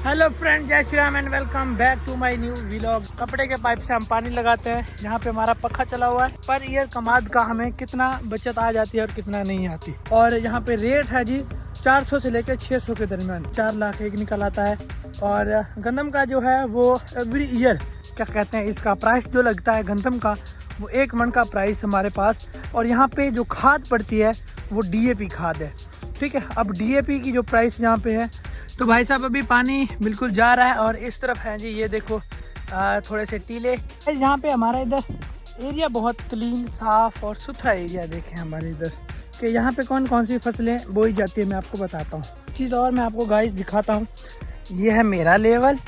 Hello friend, जय Shri Ram and welcome back to my new vlog. कपड़े के पाइप से हम पानी लगाते हैं। यहाँ पे हमारा पखा चला हुआ है। पर ईयर कमाद का हमें कितना बचत आ जाती है और कितना नहीं आती। और यहाँ पे रेट है जी 400 से लेकर 600 के दरमियान। 4 लाख एक निकल आता है। और गंदम का जो है वो एवरी ईयर क्या कहते हैं, इसका प्राइस जो लगता है गंदम का, वो 1 मन का प्राइस हमारे पास। और यहाँ पे जो खाद पड़ती है वो DAP खाद है। ठीक है, अब DAP की जो प्राइस यहाँ पे है, तो भाई साहब अभी पानी बिल्कुल जा रहा है। और इस तरफ है जी, ये देखो थोड़े से टीले। यहाँ पे हमारा इधर एरिया बहुत क्लीन, साफ और सुथरा एरिया। देखें हमारे इधर कि यहाँ पे कौन कौन सी फसलें बोई जाती है, मैं आपको बताता हूँ। चीज़ और मैं आपको गाइस दिखाता हूँ। ये है मेरा लेवल,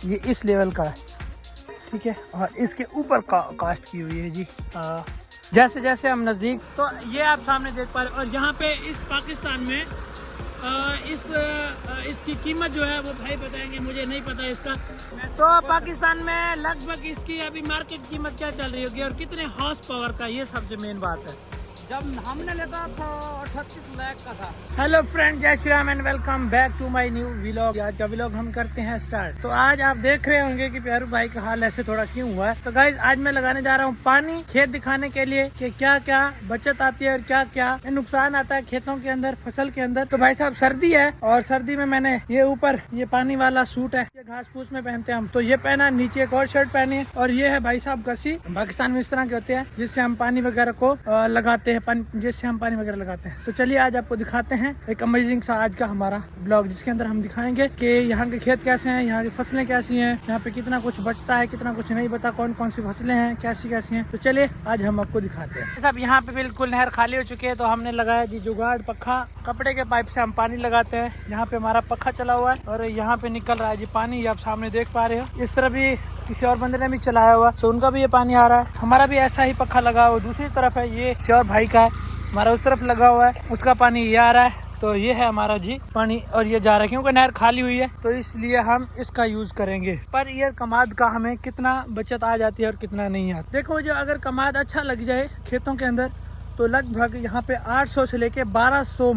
ये इस लेवल का है, ठीक है। और इसके ऊपर कास्ट की हुई है जी। जैसे जैसे हम नज़दीक, तो ये आप सामने देख पा रहे हो। और यहाँ पे इस पाकिस्तान में इसकी कीमत जो है वो भाई बताएंगे, मुझे नहीं पता इसका। तो पाकिस्तान में लगभग इसकी अभी मार्केट कीमत क्या चल रही होगी और कितने हॉर्स पावर का, ये सबसे मेन बात है। जब हमने लेता था 38 लाख का था। हेलो फ्रेंड, जय Shri Ram and welcome back to my new vlog. आज का व्लॉग हम करते हैं स्टार्ट। तो आज आप देख रहे होंगे कि प्यारू भाई का हाल ऐसे थोड़ा क्यों हुआ है। तो गाइज आज मैं लगाने जा रहा हूँ पानी, खेत दिखाने के लिए कि क्या क्या बचत आती है और क्या क्या नुकसान आता है खेतों के अंदर, फसल के अंदर। तो भाई साहब सर्दी है और सर्दी में मैंने ये ऊपर ये पानी वाला सूट है, ये घास फूस में पहनते हैं हम, तो ये पहना। नीचे एक और शर्ट पहनी है। और ये है भाई साहब गसी, पाकिस्तान में इस तरह के होते हैं जिससे हम पानी वगैरह को लगाते हैं, जिससे हम पानी वगैरह लगाते हैं। तो चलिए आज आपको दिखाते हैं एक अमेजिंग सा आज का हमारा ब्लॉग, जिसके अंदर हम दिखाएंगे कि यहाँ के खेत कैसे हैं, यहाँ की फसलें कैसी हैं, यहाँ पे कितना कुछ बचता है, कितना कुछ नहीं बता, कौन कौन सी फसलें हैं, कैसी कैसी हैं। तो चलिए आज हम आपको दिखाते हैं। सब यहाँ पे बिल्कुल नहर खाली हो चुकी है, तो हमने लगाया जी जुगाड़ पखा। कपड़े के पाइप से हम पानी लगाते हैं। यहाँ पे हमारा पखा चला हुआ है और यहाँ पे निकल रहा है जी पानी, आप सामने देख पा रहे हो। इस तरह भी किसी और बंदे ने भी चलाया हुआ, तो उनका भी ये पानी आ रहा है। हमारा भी ऐसा ही पखा लगा हुआ। दूसरी तरफ है, ये किसी और भाई का है, हमारा उस तरफ लगा हुआ है, उसका पानी ये आ रहा है। तो ये है हमारा जी पानी और ये जा रहा है, क्योंकि नहर खाली हुई है तो इसलिए हम इसका यूज करेंगे। पर ईयर कमाद का हमें कितना बचत आ जाती है और कितना नहीं आता। देखो, जो अगर कमाद अच्छा लग जाए खेतों के अंदर, तो लगभग यहाँ पे 800 से लेके 1200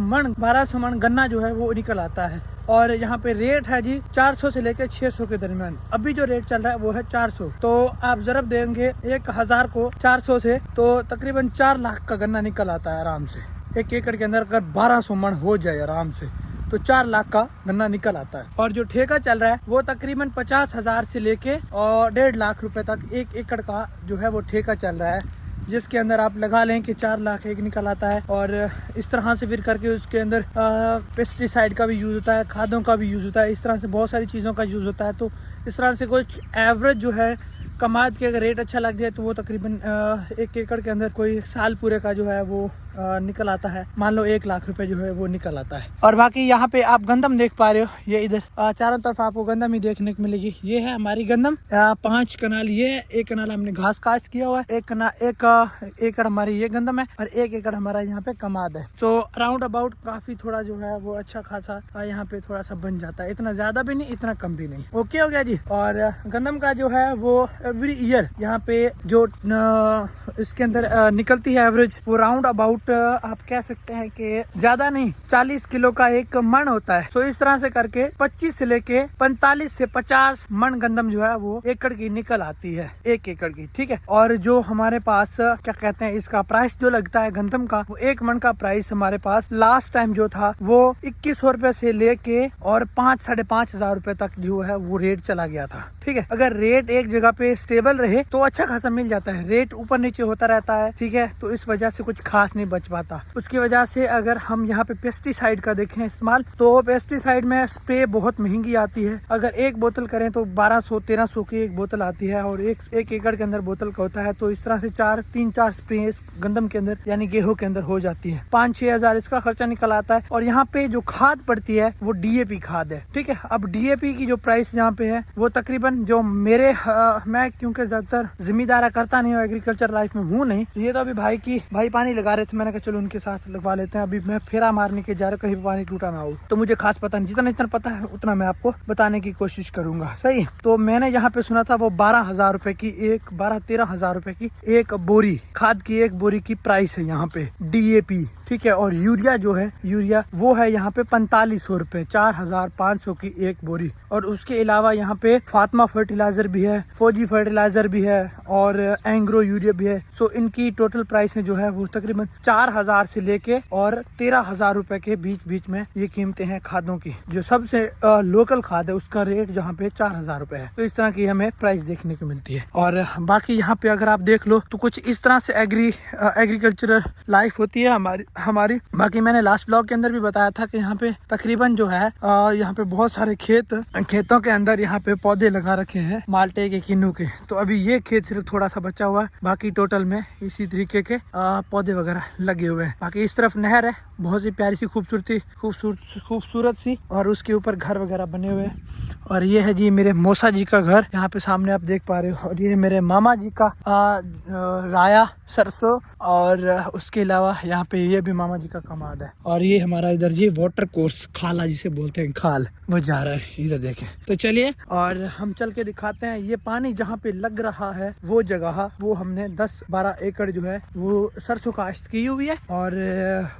मन गन्ना जो है वो निकल आता है। और यहाँ पे रेट है जी 400 से लेकर 600 के दरमियान। अभी जो रेट चल रहा है वो है 400। तो आप जरब देंगे 1000 को 400 से, तो तकरीबन 4 लाख का गन्ना निकल आता है आराम से। 1 एकड़ के अंदर अगर 1200 मन हो जाए आराम से, तो 4 लाख का गन्ना निकल आता है। और जो ठेका चल रहा है वो तकरीबन 50,000 से लेके और 1.5 लाख रुपए तक 1 एकड़ का जो है वो ठेका चल रहा है, जिसके अंदर आप लगा लें कि 4 लाख एक निकल आता है। और इस तरह से फिर करके उसके अंदर पेस्टिसाइड का भी यूज़ होता है, खादों का भी यूज़ होता है, इस तरह से बहुत सारी चीज़ों का यूज़ होता है। तो इस तरह से कुछ एवरेज जो है कमाद के अगर रेट अच्छा लग जाए, तो वो तकरीबन 1 एकड़ के अंदर कोई साल पूरे का जो है वो निकल आता है। मान लो 1 लाख रुपए जो है वो निकल आता है। और बाकी यहाँ पे आप गंदम देख पा रहे हो, ये इधर चारों तरफ आपको गंदम ही देखने को मिलेगी। ये है हमारी गंदम। 5 कनाल ये है, 1 कनाल हमने घास काश्त किया हुआ है, 1 एकड़ हमारी ये गंदम है और 1 एकड़ हमारा यहाँ पे कमाद है। तो राउंड अबाउट काफी थोड़ा जो है वो अच्छा खासा यहाँ पे थोड़ा सा बन जाता है। इतना ज्यादा भी नहीं, इतना कम भी नहीं। ओके हो गया जी। और गंदम का जो है वो एवरी ईयर यहाँ पे जो इसके अंदर निकलती है एवरेज, वो राउंड अबाउट आप कह सकते हैं कि ज्यादा नहीं, 40 किलो का एक मन होता है। तो इस तरह से करके 25 से लेके 45 से 50 मन गंदम जो है वो एकड़ की निकल आती है, 1 एकड़ की। ठीक है। और जो हमारे पास क्या कहते हैं, इसका प्राइस जो लगता है गंदम का, वो 1 मन का प्राइस हमारे पास लास्ट टाइम जो था वो 2100 रुपए से लेके और 5-5.5 हजार रुपए तक जो है वो रेट चला गया था। ठीक है। अगर रेट एक जगह पे स्टेबल रहे तो अच्छा खासा मिल जाता है। रेट ऊपर नीचे होता रहता है, ठीक है, तो इस वजह से कुछ खास नहीं बच पाता। उसकी वजह से अगर हम यहाँ पे पेस्टिसाइड का देखें इस्तेमाल, तो पेस्टिसाइड में स्प्रे बहुत महंगी आती है। अगर एक बोतल करें तो 1200-1300 की एक बोतल आती है और एक एकड़ के अंदर बोतल का होता है। तो इस तरह से 3-4 स्प्रे गंदम के अंदर यानी गेहूं के अंदर हो जाती है। 5-6 हजार इसका खर्चा निकल आता है। और यहाँ पे जो खाद पड़ती है वो DAP खाद है। ठीक है। अब DAP की जो प्राइस यहाँ पे है वो तकरीबन जो मेरे मैं क्योंकि ज्यादातर जिम्मेदारा करता नहीं हूँ, एग्रीकल्चर लाइफ में हूँ नहीं, ये तो अभी भाई पानी लगा रहे थे, मैंने कहा चलो उनके साथ लगवा लेते हैं। अभी मैं फेरा मारने के जा रहा, कहीं पानी टूटा ना हो। तो मुझे खास पता नहीं, जितना पता है उतना मैं आपको बताने की कोशिश करूंगा। सही। तो मैंने यहाँ पे सुना था वो 12,000 रुपए की 12-13 हजार रुपए की एक बोरी खाद की, एक बोरी की प्राइस है यहाँ पे DAP। ठीक है। और यूरिया जो है, यूरिया वो है यहाँ पे 4500 रुपए, 4500 की एक बोरी। और उसके अलावा यहाँ पे फातिमा फर्टिलाइजर भी है, फौजी फर्टिलाइजर भी है और एंग्रो यूरिया भी है। सो इनकी टोटल प्राइस जो है वो तकरीबन 4000 से लेके और 13000 रुपए के बीच बीच में ये कीमतें हैं खादों की। जो सबसे लोकल खाद है उसका रेट जहाँ पे 4000 रुपए है। तो इस तरह की हमें प्राइस देखने को मिलती है। और बाकी यहाँ पे अगर आप देख लो तो कुछ इस तरह से एग्रीकल्चरल लाइफ होती है हमारी। बाकी मैंने लास्ट ब्लॉग के अंदर भी बताया था कि यहाँ पे तकरीबन जो है यहाँ पे बहुत सारे खेतों के अंदर यहाँ पे पौधे लगा रखे हैं माल्टे के, किन्नू के। तो अभी ये खेत सिर्फ थोड़ा सा बचा हुआ है, बाकी टोटल में इसी तरीके के पौधे वगैरह लगे हुए हैं। बाकी इस तरफ नहर है, बहुत सी प्यारी सी खूबसूरत सी, और उसके ऊपर घर वगैरह बने हुए हैं। और ये है जी मेरे मौसा जी का घर, यहाँ पे सामने आप देख पा रहे हो। और ये मेरे मामा जी का राया सरसों, और उसके अलावा यहाँ पे ये भी मामा जी का कमाद है। और ये हमारा इधर जी वाटर कोर्स, खाला जिसे बोलते हैं, खाल, वो जा रहा है इधर देखें। तो चलिए और हम चल के दिखाते हैं। ये पानी जहाँ पे लग रहा है वो जगह, वो हमने 10-12 एकड़ जो है वो सरसों काश्त की हुई है। और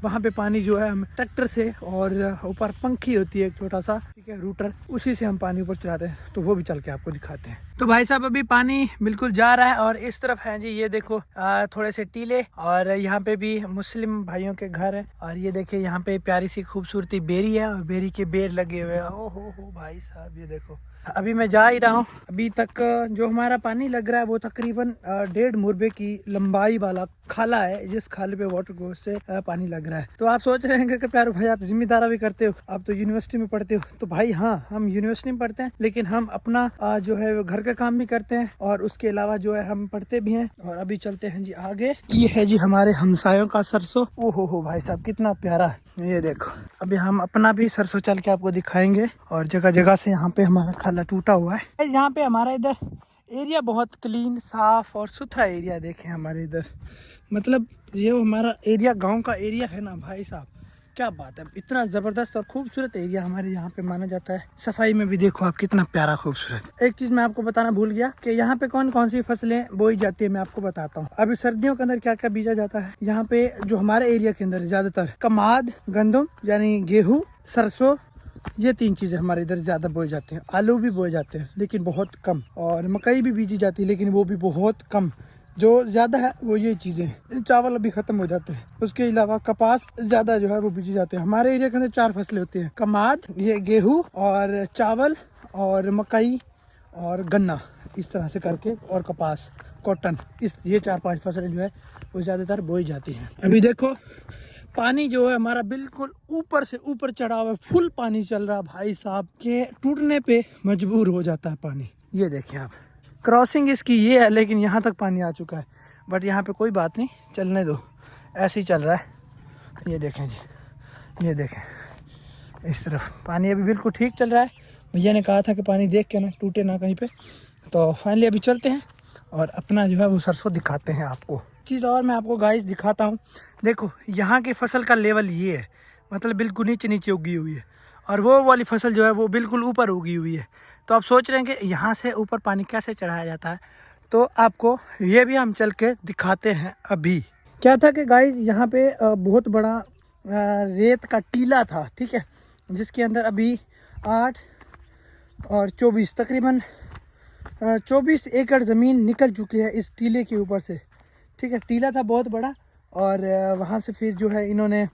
वहाँ पे पानी जो है हम ट्रैक्टर से, और ऊपर पंखी होती है एक छोटा सा, ठीक है, रूटर, उसी से हम पानी ऊपर चलाते हैं। तो वो भी चल के आपको दिखाते हैं। तो भाई साहब अभी पानी बिल्कुल जा रहा है। और इस तरफ है जी ये देखो थोड़े से टीले, और यहाँ पे भी मुस्लिम भाइयों के घर है। और ये देखिए यहाँ पे प्यारी सी खूबसूरती बेरी है, और बेरी के बेर लगे हुए हैं। ओ हो भाई साहब, ये देखो अभी मैं जा ही रहा हूँ। अभी तक जो हमारा पानी लग रहा है वो तकरीबन 1.5 मुरबे की लंबाई वाला खाला है, जिस खाले पे वाटर कोर्स से पानी लग रहा है। तो आप सोच रहे हैं कि प्यारे भाई आप जिम्मेदारा भी करते हो, आप तो यूनिवर्सिटी में पढ़ते हो। तो भाई हाँ, हम यूनिवर्सिटी में पढ़ते हैं, लेकिन हम अपना जो है घर का काम भी करते हैं, और उसके अलावा जो है हम पढ़ते भी हैं। और अभी चलते हैं जी आगे। ये है जी हमारे हमसायों का सरसों। ओ हो भाई साहब कितना प्यारा है, ये देखो। अभी हम अपना भी सरसों चल के आपको दिखाएंगे। और जगह जगह से यहाँ पे हमारा खाला टूटा हुआ है। यहाँ पे हमारा इधर एरिया बहुत क्लीन, साफ और सुथरा एरिया देखें हमारे इधर। मतलब ये हमारा एरिया, गांव का एरिया है ना भाई साहब, क्या बात है। इतना ज़बरदस्त और खूबसूरत एरिया हमारे यहाँ पे माना जाता है। सफाई में भी देखो आप कितना प्यारा खूबसूरत। एक चीज़ मैं आपको बताना भूल गया कि यहाँ पे कौन कौन सी फसलें बोई जाती है, मैं आपको बताता हूँ। अभी सर्दियों के अंदर क्या क्या बीजा जाता है। यहाँ पे जो हमारे एरिया के अंदर ज़्यादातर कमाद, गंदम यानी गेहूँ, सरसों, ये 3 चीज़ें हमारे इधर ज़्यादा बोए जाते हैं। आलू भी बोए जाते हैं लेकिन बहुत कम, और मकई भी बीजी जाती है लेकिन वो भी बहुत कम। जो ज़्यादा है वो ये चीज़ें हैं। चावल अभी ख़त्म हो जाते हैं। उसके अलावा कपास ज़्यादा जो है वो बीजे जाते हैं। हमारे एरिया के अंदर 4 फसलें होती हैं, कमाद, ये गेहूँ और चावल और मकई और गन्ना, इस तरह से करके, और कपास, कॉटन, ये 4-5 फसलें जो है वो ज़्यादातर बोई जाती हैं। अभी देखो पानी जो है हमारा बिल्कुल ऊपर से ऊपर चढ़ा हुआ है, फुल पानी चल रहा है भाई साहब, के टूटने पे मजबूर हो जाता है पानी। ये देखें आप, क्रॉसिंग इसकी ये है, लेकिन यहाँ तक पानी आ चुका है। बट यहाँ पे कोई बात नहीं, चलने दो, ऐसे ही चल रहा है। ये देखें जी, ये देखें इस तरफ पानी अभी बिल्कुल ठीक चल रहा है। भैया ने कहा था कि पानी देख के ना टूटे ना कहीं पे। तो फाइनली अभी चलते हैं और अपना जो है वो सरसों दिखाते हैं आपको। चीज़ और मैं आपको गाइस दिखाता हूँ। देखो यहाँ की फसल का लेवल ये है, मतलब बिल्कुल नीचे नीचे उगी हुई है, और वो वाली फसल जो है वो बिल्कुल ऊपर उगी हुई है। तो आप सोच रहे हैं कि यहाँ से ऊपर पानी कैसे चढ़ाया जाता है, तो आपको ये भी हम चल के दिखाते हैं। अभी क्या था कि गाइस यहाँ पे बहुत बड़ा रेत का टीला था, ठीक है, जिसके अंदर अभी 8 और 24 तकरीबन 24 एकड़ ज़मीन निकल चुकी है इस टीले के ऊपर से, ठीक है। टीला था बहुत बड़ा, और वहाँ से फिर जो है इन्होंने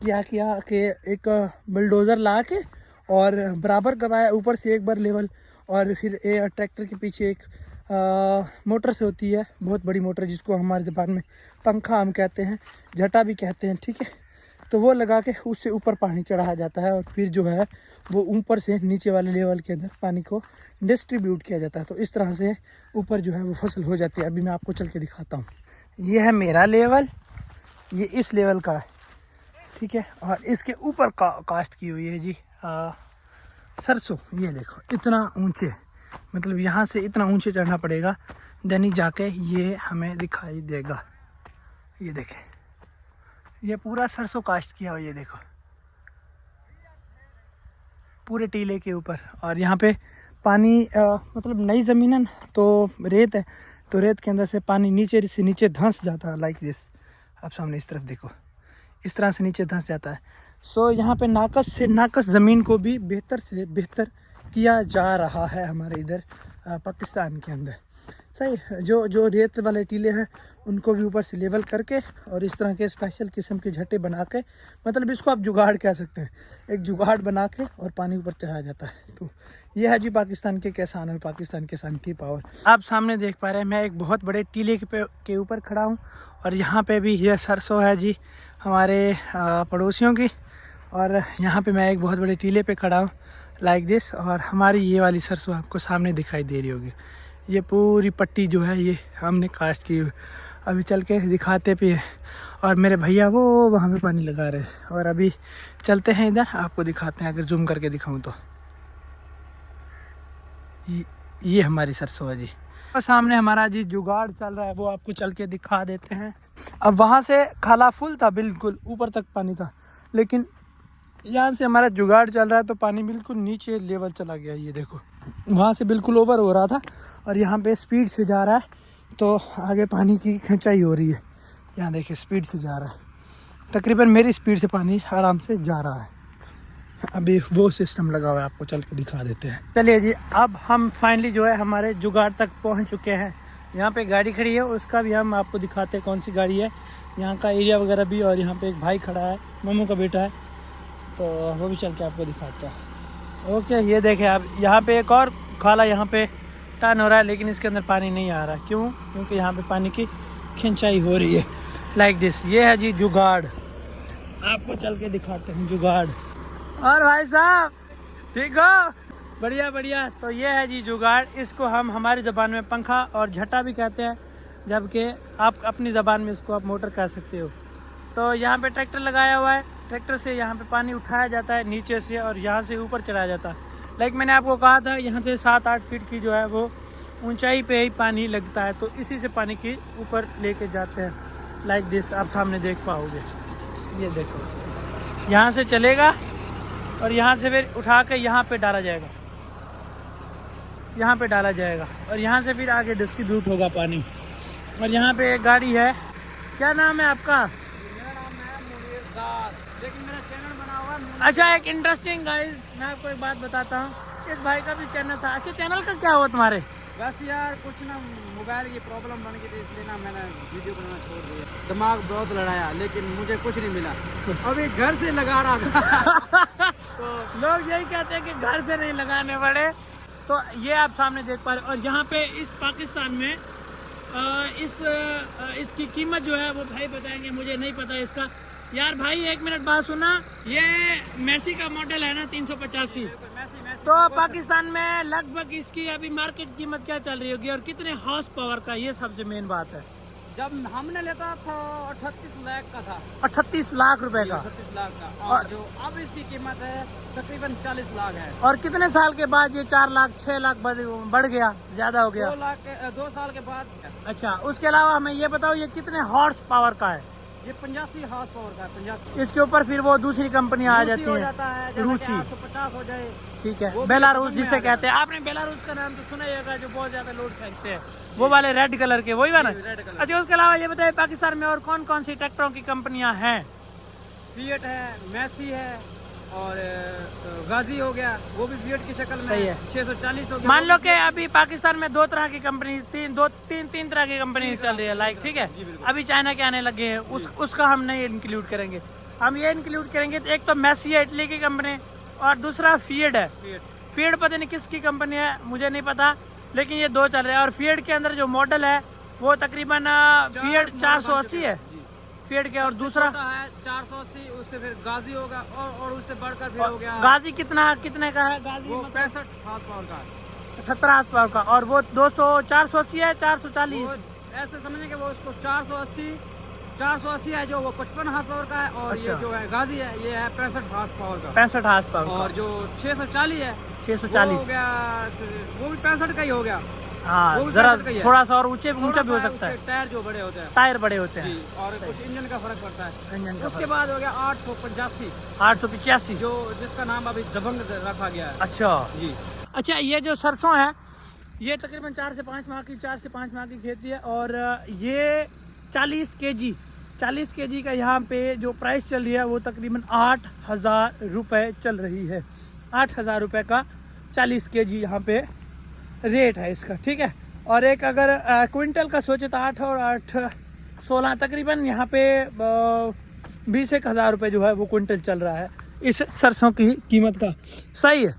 क्या किया कि एक बुलडोज़र ला के और बराबर करवाया ऊपर से एक बार लेवल, और फिर ट्रैक्टर के पीछे एक मोटर से होती है, बहुत बड़ी मोटर, जिसको हमारे ज़बान में पंखा हम कहते हैं, झटा भी कहते हैं, ठीक है। तो वो लगा के उससे ऊपर पानी चढ़ाया जाता है, और फिर जो है वो ऊपर से नीचे वाले लेवल के अंदर पानी को डिस्ट्रीब्यूट किया जाता है। तो इस तरह से ऊपर जो है वो फसल हो जाती है। अभी मैं आपको चल के दिखाता हूँ। ये है मेरा लेवल, ये इस लेवल का है, ठीक है, और इसके ऊपर काश्त की हुई है जी सरसों। ये देखो इतना ऊंचे, मतलब यहाँ से इतना ऊंचे चढ़ना पड़ेगा, देनी जाके ये हमें दिखाई देगा। ये देखें, ये पूरा सरसों काश्त किया हुआ, ये देखो पूरे टीले के ऊपर। और यहाँ पे पानी मतलब नई ज़मीन है तो रेत है, तो रेत के अंदर से पानी नीचे से नीचे धंस जाता है, लाइक दिस। आप सामने इस तरफ देखो, इस तरह से नीचे धंस जाता है। सो यहाँ पे नाकस से नाकस ज़मीन को भी बेहतर से बेहतर किया जा रहा है हमारे इधर पाकिस्तान के अंदर। सही, जो रेत वाले टीले हैं उनको भी ऊपर से लेवल करके और इस तरह के स्पेशल किस्म के झट्टे बना के, मतलब इसको आप जुगाड़ कह सकते हैं, एक जुगाड़ बना के और पानी ऊपर चढ़ाया जाता है। तो ये है जी पाकिस्तान के किसान और पाकिस्तान किसान की पावर। आप सामने देख पा रहे हैं मैं एक बहुत बड़े टीले के ऊपर खड़ा हूँ और यहाँ पे भी ये सरसों है जी हमारे पड़ोसियों की, और यहाँ पे मैं एक बहुत बड़े टीले पे खड़ा हूँ लाइक दिस, और हमारी ये वाली सरसों आपको सामने दिखाई दे रही होगी। ये पूरी पट्टी जो है ये हमने कास्ट की, अभी चल के दिखाते भी हैं। और मेरे भैया वो वहाँ पे पानी लगा रहे हैं, और अभी चलते हैं इधर आपको दिखाते हैं, अगर जूम करके दिखाऊं तो ये हमारी सरसों है जी। और सामने हमारा जी जुगाड़ चल रहा है, वो आपको चल के दिखा देते हैं। अब वहाँ से खाला फुल था, बिल्कुल ऊपर तक पानी था, लेकिन यहाँ से हमारा जुगाड़ चल रहा है तो पानी बिल्कुल नीचे लेवल चला गया। ये देखो वहाँ से बिल्कुल ओवर हो रहा था और यहाँ पे स्पीड से जा रहा है, तो आगे पानी की खिंचाई हो रही है। यहाँ देखिए स्पीड से जा रहा है, तकरीबन मेरी स्पीड से पानी आराम से जा रहा है। अभी वो सिस्टम लगा हुआ है, आपको चल के दिखा देते हैं। चलिए जी, अब हम फाइनली जो है हमारे जुगाड़ तक पहुँच चुके हैं। यहाँ पे गाड़ी खड़ी है, उसका भी हम आपको दिखाते हैं कौन सी गाड़ी है, यहाँ का एरिया वगैरह भी। और यहाँ पे एक भाई खड़ा है, मामू का बेटा है, तो वो भी चल के आपको दिखाता है। ओके, ये देखें आप, यहाँ पे एक और खाला यहाँ पे टर्न हो रहा है, लेकिन इसके अंदर पानी नहीं आ रहा। क्यों? क्योंकि यहाँ पे पानी की खिंचाई हो रही है लाइक दिस। ये है जी जुगाड़, आपको चल के दिखाते हैं जुगाड़। और भाई साहब ठीक हो? बढ़िया बढ़िया। तो ये है जी जुगाड़, इसको हम हमारी ज़बान में पंखा और झटा भी कहते हैं, जबकि आप अपनी ज़बान में इसको आप मोटर कह सकते हो। तो यहाँ पे ट्रैक्टर लगाया हुआ है, ट्रैक्टर से यहाँ पे पानी उठाया जाता है नीचे से और यहाँ से ऊपर चढ़ाया जाता है। लाइक मैंने आपको कहा था, यहाँ से 7-8 फीट की जो है वो ऊंचाई पे ही पानी लगता है, तो इसी से पानी की ऊपर लेके जाते हैं लाइक दिस। आप सामने देख पाओगे, ये देखो यहाँ से चलेगा और यहाँ से फिर उठा के यहाँ पे डाला जाएगा, यहाँ पे डाला जाएगा और यहाँ से फिर आगे डिस्ट्रीब्यूट होगा पानी। और यहाँ पे एक गाड़ी है, क्या नाम है आपका? मेरा नाम है मुनीर दास, लेकिन मेरा चैनल बना हुआ है। अच्छा, एक इंटरेस्टिंग गाइस, मैं आपको एक बात बताता हूँ, इस भाई का भी चैनल था। अच्छा, चैनल का क्या हुआ तुम्हारे? बस यार कुछ ना, मोबाइल की प्रॉब्लम बन गई थी, इसलिए ना मैंने वीडियो बनाना छोड़ दिया। दिमाग बहुत लड़ाया, लेकिन मुझे कुछ नहीं मिला। अभी घर से लगा रहा था तो लोग यही कहते हैं कि घर से नहीं लगाने पड़े। तो ये आप सामने देख पा रहे हो। और यहाँ पे इस पाकिस्तान में इसकी कीमत जो है वो भाई बताएंगे, मुझे नहीं पता इसका। यार भाई एक मिनट बात सुना, ये मैसी का मॉडल है ना 385, तो पाकिस्तान में लगभग इसकी अभी मार्केट कीमत क्या चल रही होगी और कितने हॉर्स पावर का, ये सबसे मेन बात है। जब हमने लेता था 38 लाख का था। 38 लाख रुपए का? 38 लाख का। और जो अब इसकी कीमत है तकरीबन 40 लाख है। और कितने साल के बाद ये 4 लाख 6 लाख बढ़ गया, ज्यादा हो गया? 2 साल के बाद। अच्छा, उसके अलावा हमें ये बताओ ये कितने हॉर्स पावर का है? ये 85 हॉर्स पावर का है। 85। इसके ऊपर फिर वो दूसरी कंपनियां आ जाती हैं, रूसी 850 हो जाए, ठीक है, बेलारूस जिसे कहते हैं। आपने बेलारूस का नाम तो सुना ही होगा, जो बहुत ज्यादा लोड फेंकते हैं, वो वाले रेड कलर के, वही वाला? अच्छा, उसके अलावा ये बताइए पाकिस्तान में और कौन कौन सी ट्रैक्टरों की कंपनियां हैं? फिएट है, मैसी है, और गाजी हो गया, वो भी फिएट की शक्ल में सही है। 640 हो गया। मान लो कि अभी पाकिस्तान में 2 तरह की कंपनी, तीन तरह की कंपनी चल रही है लाइक, ठीक है। अभी चाइना के आने लगे हैं, उसका हम नहीं इंक्लूड करेंगे, हम ये इंक्लूड करेंगे। तो एक तो मैसी है इटली की कंपनी, और दूसरा फिएट है। फिएट पता नहीं किसकी कंपनी है, मुझे नहीं पता, लेकिन ये 2 चल रहे हैं। और फिएट के अंदर जो मॉडल है वो तकरीबन फिएट 480 है फिएट के, और दूसरा है 480, उससे फिर गाजी होगा और उससे बढ़कर फिर हो गया गाजी। कितने का है गाजी? वो 65 हॉर्स पावर का, 78 हॉर्स पावर का। और वो 480 है, 440? ऐसे समझे कि वो उसको 480 है, जो वो 55 हॉर्स पावर का है। और अच्छा। ये जो है गाजी है, ये है 65 हॉर्स पावर का। 65 हॉर्स पावर। और जो 640 है, 640 हो गया, वो भी 65 का ही हो गया। हाँ, जरा थोड़ा सा और ऊंचा भी हो सकता है। टायर जो बड़े होते हैं, टायर बड़े होते हैं, और कुछ इंजन का फर्क पड़ता है। इंजन का उसके बाद हो गया 885, 885, जो जिसका नाम अभी दबंग रखा गया है। अच्छा जी। अच्छा, ये जो सरसों है ये तकरीबन 4 से 5 माह की खेती है, और ये 40 kg 40 kg का यहाँ पे जो प्राइस चल रही है वो तकरीबन 8,000 रुपये चल रही है। 8,000 रुपये का 40 kg यहाँ पे रेट है इसका, ठीक है। और एक अगर क्विंटल का सोचे तो 8 और 8 16 तकरीबन यहाँ पे 20,000 रुपये जो है वो क्विंटल चल रहा है इस सरसों की कीमत का। सही है।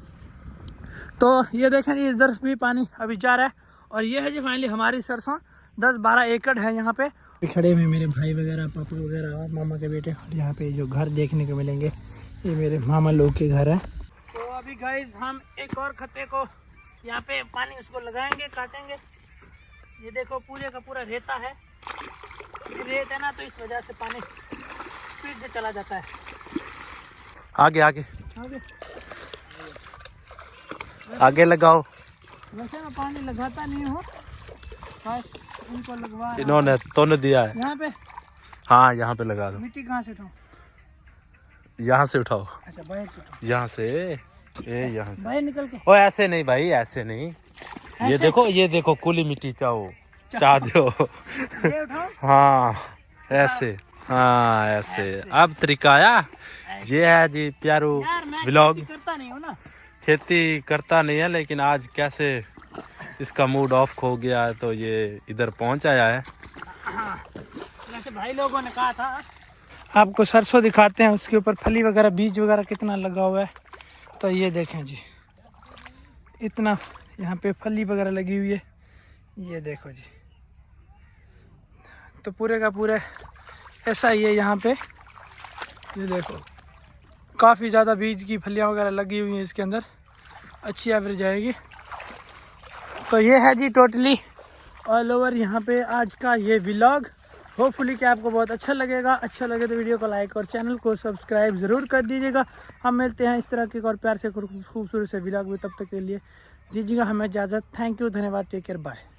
तो ये देखें जी, इधर भी पानी अभी जा रहा है। और ये है जी फाइनली हमारी सरसों 10-12 एकड़ है यहाँ पे। खड़े हुए मेरे भाई वगैरह, पापा वगैरह और मामा के बेटे। और यहाँ पे जो घर देखने को मिलेंगे ये मेरे मामा लोग के घर है। तो अभी गाइस हम एक और खत्ते को यहाँ पे पानी उसको लगाएंगे, काटेंगे। ये देखो पूरे का पूरा रेता है, रेत है ना, तो इस वजह से पानी स्पीड से चला जाता है। आगे आगे आगे आगे लगाओ। वैसे मैं पानी लगाता नहीं हूँ, बस उनको लगवा। इन्होंने तो दिया है यहाँ पे। हाँ यहाँ पे लगा दो। मिट्टी कहाँ से उठाऊं? यहाँ से उठाओ। अच्छा बाहर से उठाऊं। यहाँ से यहाँ से। बाहर निकल के। ओ ऐसे नहीं भाई, ऐसे नहीं। ये देखो, ये देखो कुली मिट्टी चाह दो। ये उठाओ। हाँ ऐसे, हाँ ऐसे। अब तरीका आया। ये है जी प्यारू यार मैं व्लॉग। खेती करता नहीं हूँ ना। खेती करता नहीं है, लेकिन आज कैसे इसका मूड ऑफ हो गया है तो ये इधर पहुंच आया है। वैसे भाई लोगों ने कहा था आपको सरसों दिखाते हैं, उसके ऊपर फली वगैरह, बीज वगैरह कितना लगा हुआ है। तो ये देखें जी, इतना यहाँ पे फली वगैरह लगी हुई है। ये देखो जी, तो पूरे का पूरे ऐसा ही है यहाँ पे। ये देखो काफ़ी ज़्यादा बीज की फलियाँ वगैरह लगी हुई हैं इसके अंदर, अच्छी एवरेज आएगी। तो ये है जी टोटली ऑल ओवर यहाँ पे आज का ये व्लॉग। होपफुली कि आपको बहुत अच्छा लगेगा। अच्छा लगे तो वीडियो को लाइक और चैनल को सब्सक्राइब ज़रूर कर दीजिएगा। हम मिलते हैं इस तरह के और प्यार से खूबसूरत से व्लॉग में। तब तक के लिए दीजिएगा हमें इजाज़त। थैंक यू, धन्यवाद, टेक केयर, बाय।